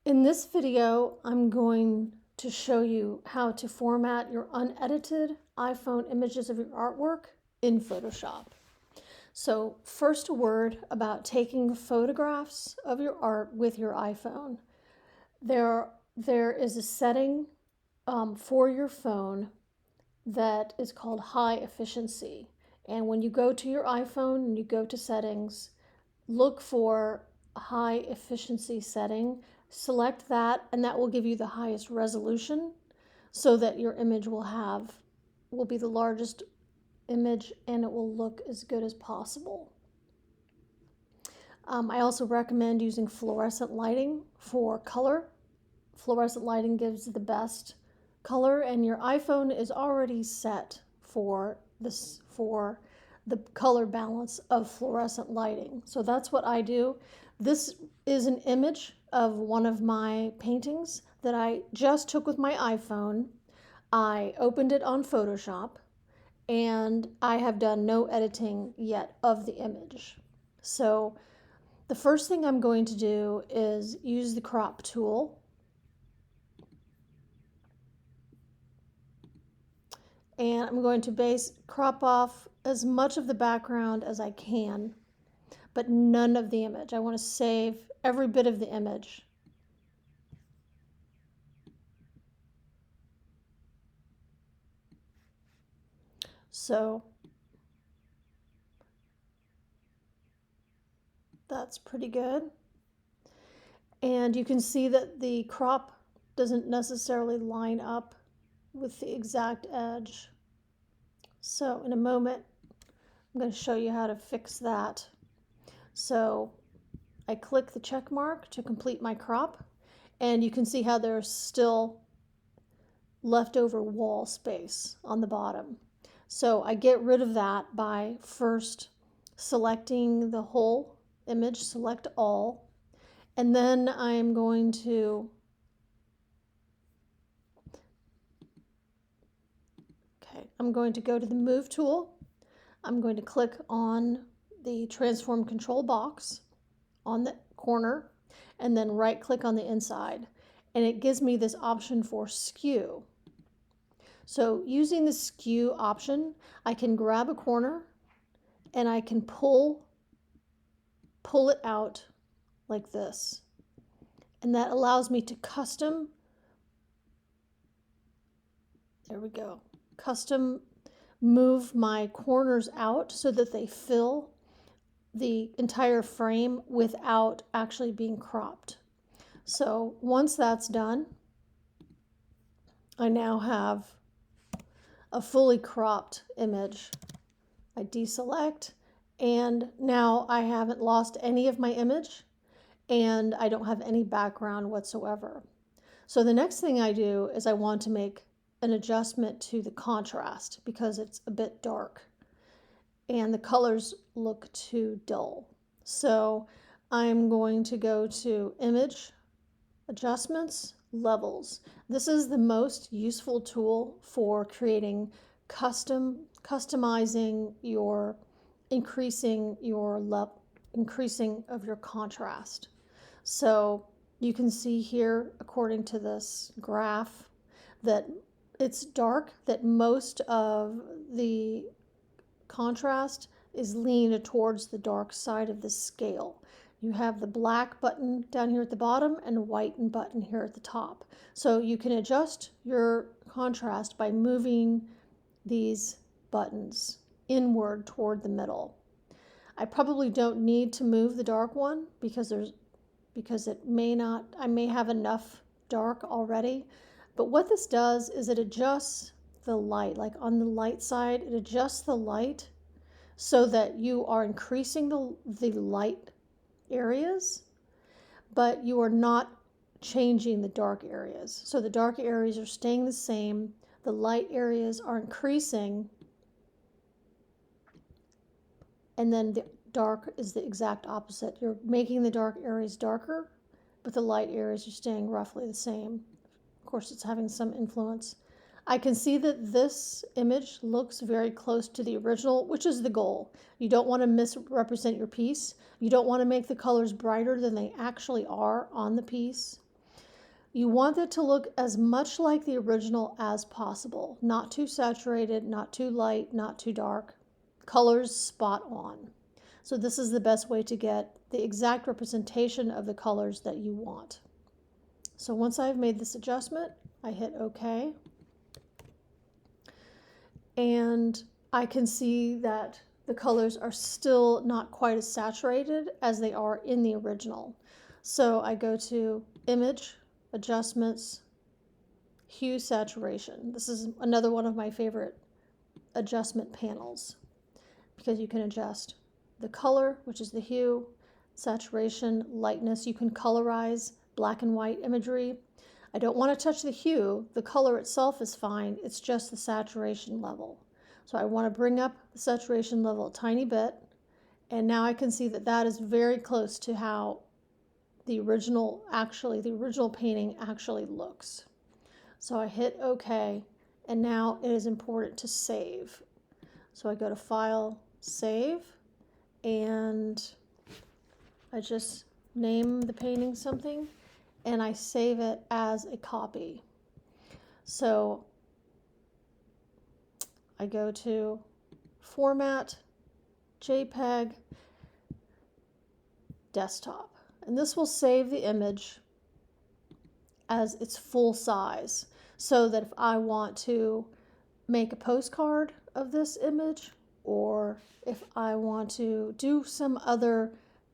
In this video, I'm going to show you how to format your unedited iPhone images of your artwork in Photoshop. So first, a word about taking photographs of your art with your iPhone. There is a setting for your phone that is called high efficiency. And when you go to your iPhone and you go to settings, look for a high efficiency setting, select that, and that will give you the highest resolution so that your image will be the largest image and it will look as good as possible. I also recommend using fluorescent lighting for color. Fluorescent lighting gives the best color, and your iPhone is already set for the color balance of fluorescent lighting. So that's what I do. This is an image of one of my paintings that I just took with my iPhone. I opened it on Photoshop, and I have done no editing yet of the image. So the first thing I'm going to do is use the crop tool. And I'm going to crop off as much of the background as I can, but none of the image. I want to save every bit of the image. So that's pretty good. And you can see that the crop doesn't necessarily line up with the exact edge. So in a moment, I'm going to show you how to fix that. So I click the check mark to complete my crop, and you can see how there's still leftover wall space on the bottom. So I get rid of that by first selecting the whole image, select all, and then I'm going to go to the Move tool. I'm going to click on the Transform Control box on the corner and then right click on the inside. And it gives me this option for skew. So using the skew option, I can grab a corner and I can pull it out like this. And that allows me to custom move my corners out so that they fill the entire frame without actually being cropped. So once that's done, I now have a fully cropped image. I deselect, and now I haven't lost any of my image, and I don't have any background whatsoever. So the next thing I do is I want to make an adjustment to the contrast because it's a bit dark and the colors look too dull. So I'm going to go to Image, Adjustments, Levels. This is the most useful tool for creating customizing your increasing of your contrast. So you can see here, according to this graph, that it's dark, that most of the contrast is leaned towards the dark side of the scale. You have the black button down here at the bottom and a white button here at the top. So you can adjust your contrast by moving these buttons inward toward the middle. I probably don't need to move the dark one because I may have enough dark already. But what this does is it adjusts the light, like on the light side, it adjusts the light so that you are increasing the light areas, but you are not changing the dark areas. So the dark areas are staying the same, the light areas are increasing, and then the dark is the exact opposite. You're making the dark areas darker, but the light areas are staying roughly the same. Of course, it's having some influence. I can see that this image looks very close to the original, which is the goal. You don't want to misrepresent your piece. You don't want to make the colors brighter than they actually are on the piece. You want it to look as much like the original as possible. Not too saturated, not too light, not too dark. Colors spot on. So this is the best way to get the exact representation of the colors that you want. So once I've made this adjustment, I hit OK. And I can see that the colors are still not quite as saturated as they are in the original. So I go to Image, Adjustments, Hue, Saturation. This is another one of my favorite adjustment panels because you can adjust the color, which is the hue, saturation, lightness. You can colorize black and white imagery. I don't want to touch the hue. The color itself is fine. It's just the saturation level. So I want to bring up the saturation level a tiny bit. And now I can see that that is very close to how the original painting actually looks. So I hit OK. And now it is important to save. So I go to File, Save, and I just name the painting something, and I save it as a copy. So I go to Format, JPEG, Desktop, and this will save the image as its full size, so that if I want to make a postcard of this image, or if I want to do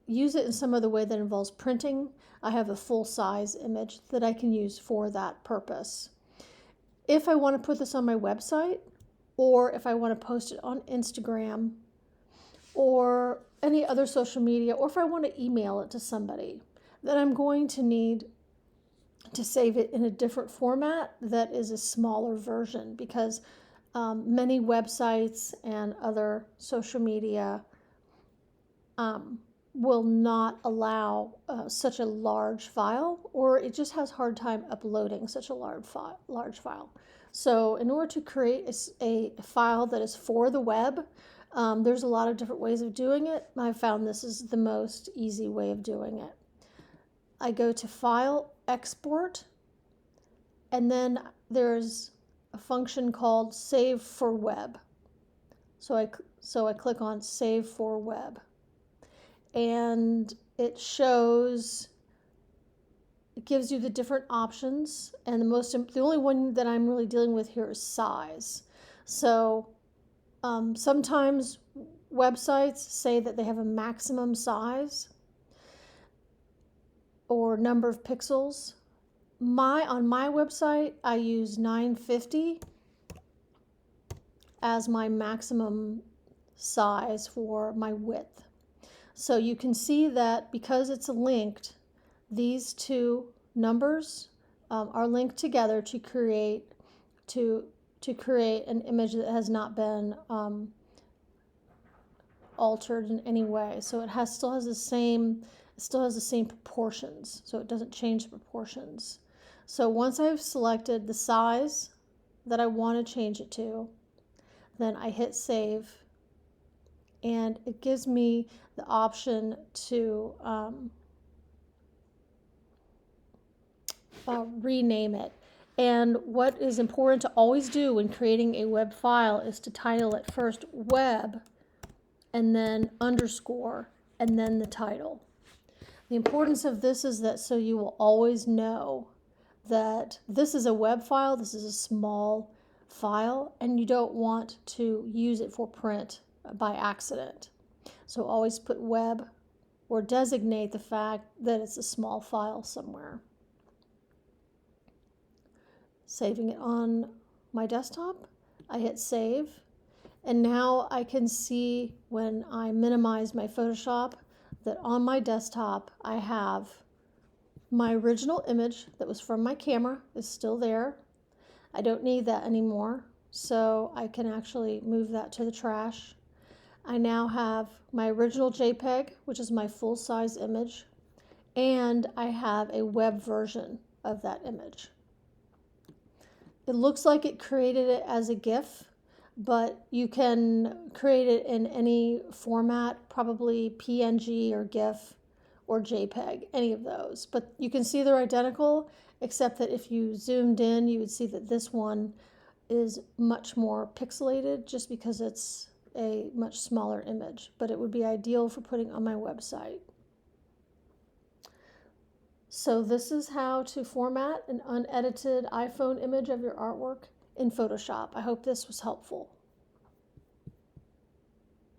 use it in some other way that involves printing, I have a full-size image that I can use for that purpose. If I want to put this on my website, or if I want to post it on Instagram, or any other social media, or if I want to email it to somebody, then I'm going to need to save it in a different format that is a smaller version, because many websites and other social media will not allow such a large file, or it just has a hard time uploading such a large file. So in order to create a file that is for the web, there's a lot of different ways of doing it. I found this is the most easy way of doing it. I go to File, Export, and then there's a function called Save for Web. So I click on Save for Web, and it gives you the different options, and the only one that I'm really dealing with here is size. So sometimes websites say that they have a maximum size or number of pixels. On my website, I use 950 as my maximum size for my width. So you can see that because it's linked, these two numbers are linked together to create an image that has not been altered in any way. So it still has the same proportions, so it doesn't change the proportions. So once I've selected the size that I want to change it to, then I hit Save, and it gives me the option to rename it. And what is important to always do when creating a web file is to title it first web, and then underscore, and then the title. The importance of this is that so you will always know that this is a web file, this is a small file, and you don't want to use it for print by accident. So always put web, or designate the fact that it's a small file somewhere. Saving it on my desktop, I hit Save, and now I can see when I minimize my Photoshop that on my desktop I have my original image that was from my camera is still there. I don't need that anymore, so I can actually move that to the trash. I now have my original JPEG, which is my full-size image, and I have a web version of that image. It looks like it created it as a GIF, but you can create it in any format, probably PNG or GIF, or JPEG, any of those. But you can see they're identical, except that if you zoomed in, you would see that this one is much more pixelated just because it's a much smaller image, but it would be ideal for putting on my website. So this is how to format an unedited iPhone image of your artwork in Photoshop. I hope this was helpful.